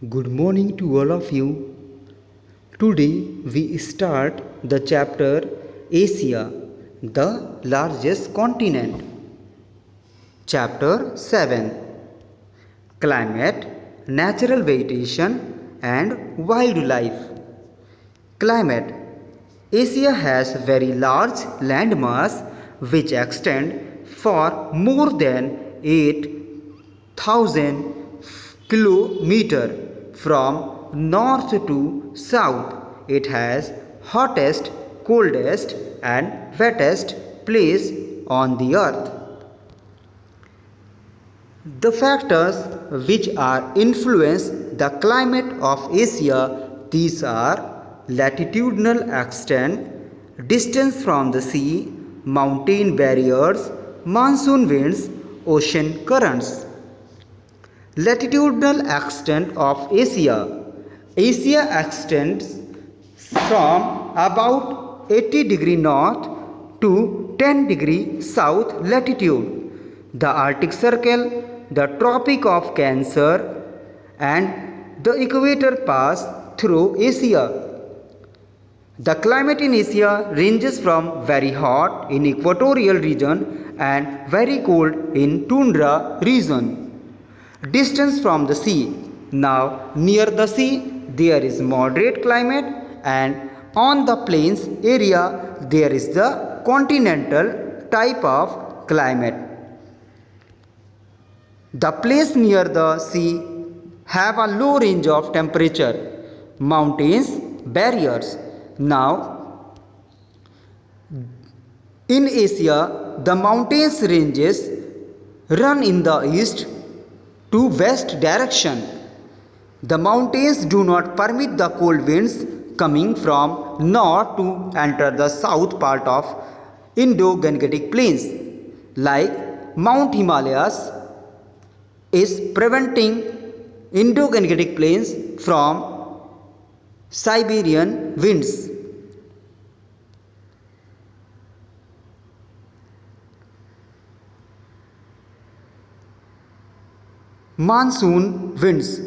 Good morning to all of you. Today we start the chapter Asia, the largest continent. Chapter 7, Climate, Natural Vegetation and Wildlife. Climate. Asia has very large landmass which extend for more than 8,000 kilometer from north to south. It has hottest, coldest and wettest place on the earth. The factors which are influence the climate of Asia, these are latitudinal extent, distance from the sea, mountain barriers, monsoon winds, ocean currents. Latitudinal extent of Asia. Asia extends from about 80° north to 10° south latitude. The Arctic Circle, the Tropic of Cancer and the equator pass through Asia. The climate in Asia ranges from very hot in equatorial region and very cold in tundra region. Distance from the sea. Now near the sea there is moderate climate and on the plains area there is the continental type of climate. The place near the sea have a low range of temperature. Mountains, barriers. Now in Asia the mountains ranges run in the east to west direction. The mountains do not permit the cold winds coming from north to enter the south part of Indo-Gangetic plains, like Mount Himalayas is preventing Indo-Gangetic plains from Siberian winds. Monsoon winds.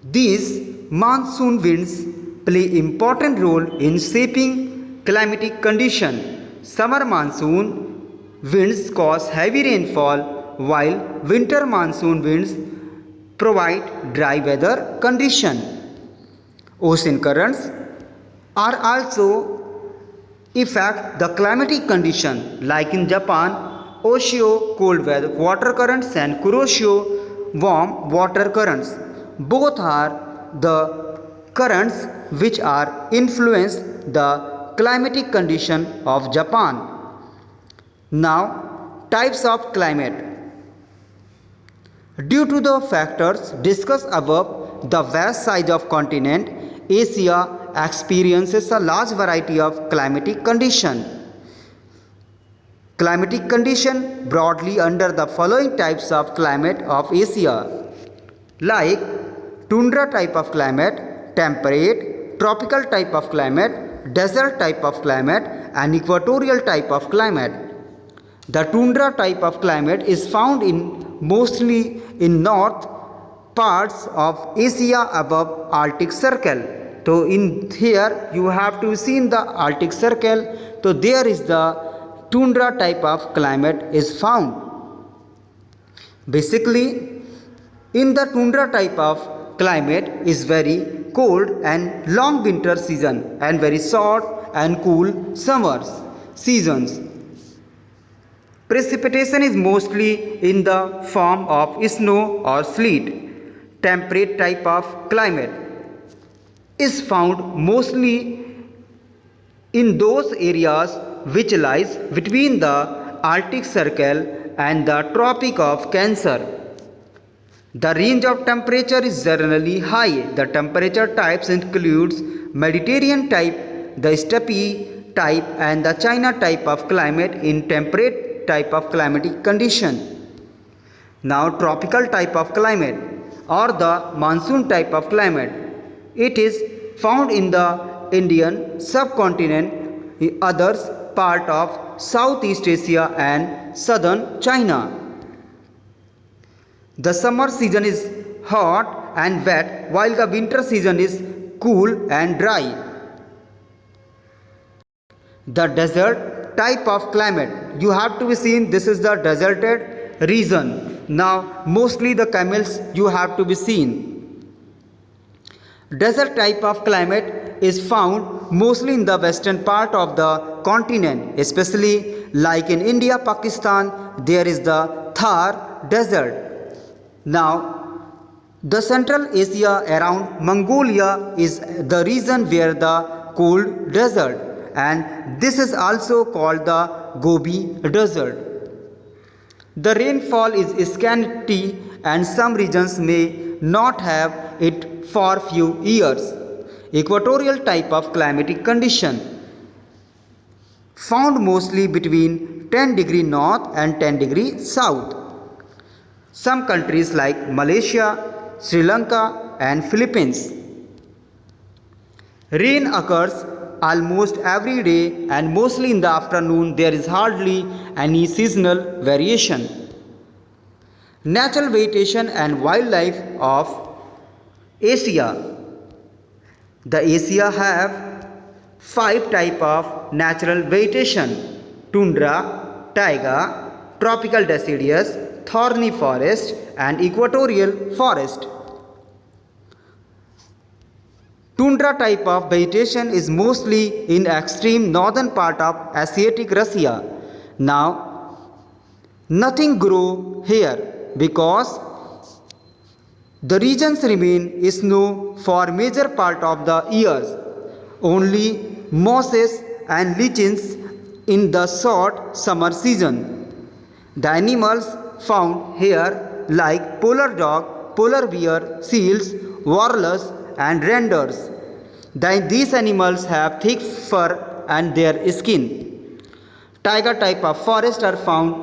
These monsoon winds play important role in shaping climatic condition. Summer monsoon winds cause heavy rainfall while winter monsoon winds provide dry weather condition. Ocean currents are also affect the climatic condition, like in Japan, Oshio cold weather water currents and Kuroshio warm water currents. Both are the currents which are influence the climatic condition of Japan. Now types of climate. Due to the factors discussed above, the vast size of continent Asia experiences a large variety of climatic condition. Climatic condition broadly under the following types of climate of Asia, like tundra type of climate, temperate, tropical type of climate, desert type of climate and equatorial type of climate. The tundra type of climate is found in mostly in north parts of Asia above Arctic Circle. So in here you have to see in the Arctic Circle, so there is the tundra type of climate is found. Basically in the tundra type of climate is very cold and long winter season and very short and cool summers seasons. Precipitation is mostly in the form of snow or sleet. Temperate type of climate is found mostly in those areas which lies between the Arctic Circle and the Tropic of Cancer. The range of temperature is generally high. The temperature types includes Mediterranean type, the steppe type and the China type of climate in temperate type of climatic condition. Now tropical type of climate or the monsoon type of climate. It is found in the Indian subcontinent, others part of Southeast Asia and southern China. The summer season is hot and wet, while the winter season is cool and dry. The desert type of climate. You have to be seen, this is the deserted region. Now mostly the camels you have to be seen. Desert type of climate is found mostly in the western part of the continent, especially like in India, Pakistan, there is the Thar desert. Now the Central Asia around Mongolia is the region where the cold desert, and this is also called the Gobi desert. The rainfall is scanty and some regions may not have it for few years. Equatorial type of climatic condition found mostly between 10 degree north and 10 degree south. Some countries like Malaysia, Sri Lanka and Philippines. Rain occurs almost every day and mostly in the afternoon. There is hardly any seasonal variation. Natural vegetation and wildlife of Asia. The Asia have 5 type of natural vegetation: tundra, taiga, tropical deciduous, thorny forest and equatorial forest. Tundra type of vegetation is mostly in extreme northern part of Asiatic Russia. Now nothing grow here because the regions remain snow for major part of the years. Only mosses and lichens in the short summer season. The animals found here like polar dog, polar bear, seals, walrus and reindeers. These animals have thick fur and their skin. Taiga type of forests are found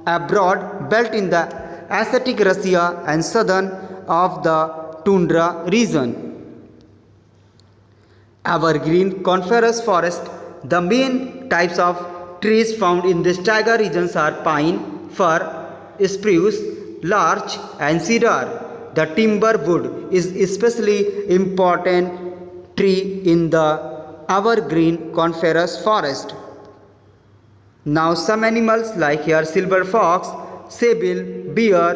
abroad belt in the Asiatic Russia and southern of the tundra region. Evergreen coniferous forest. The main types of trees found in this taiga regions are pine, fir, spruce, larch and cedar. The timber wood is especially important tree in the evergreen coniferous forest. Now some animals like here silver fox, sable, bear,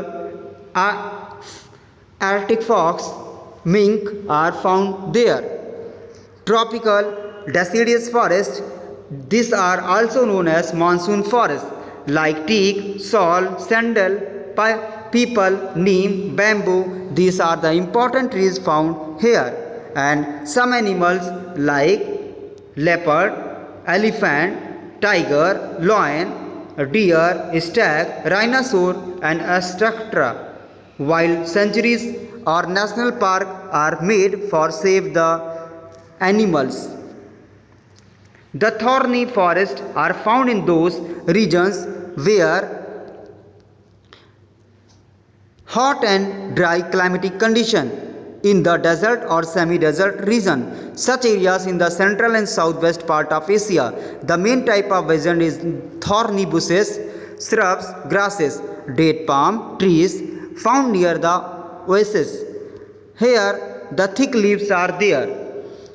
Arctic fox, mink are found there. Tropical deciduous forest. These are also known as monsoon forests like teak, sal, sandal, peepal, neem, bamboo. These are the important trees found here. And some animals like leopard, elephant, tiger, lion, deer, stag, rhinoceros and etc. Wild sanctuaries or national park are made for save the animals. The thorny forests are found in those regions where hot and dry climatic condition. In the desert or semi-desert region, such areas in the central and southwest part of Asia. The main type of vegetation is thorny bushes, shrubs, grasses, date palm trees found near the oasis. Here the thick leaves are there.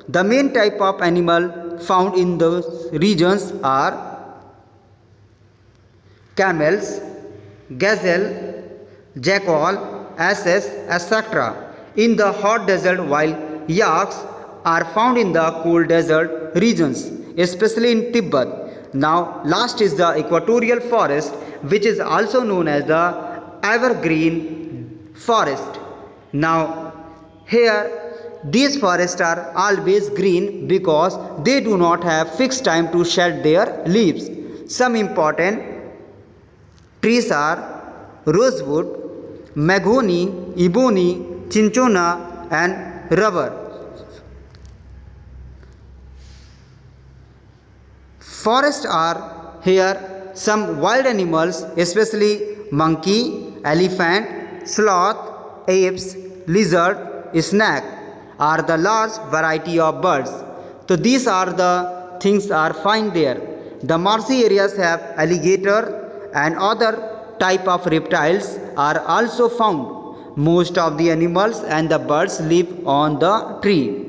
The main type of animal found in those regions are camels, gazelle, jackal, asses, etc. in the hot desert, while yaks are found in the cool desert regions, especially in Tibet. Now last is the equatorial forest, which is also known as the evergreen forest. Now here these forests are always green because they do not have fixed time to shed their leaves. Some important trees are rosewood, mahogany, ebony, cinchona and rubber. Forests are here some wild animals, especially monkey, elephant, sloth, apes, lizard, snake are the large variety of birds. So these are the things are found there. The marshy areas have alligator and other type of reptiles are also found. Most of the animals and the birds live on the tree.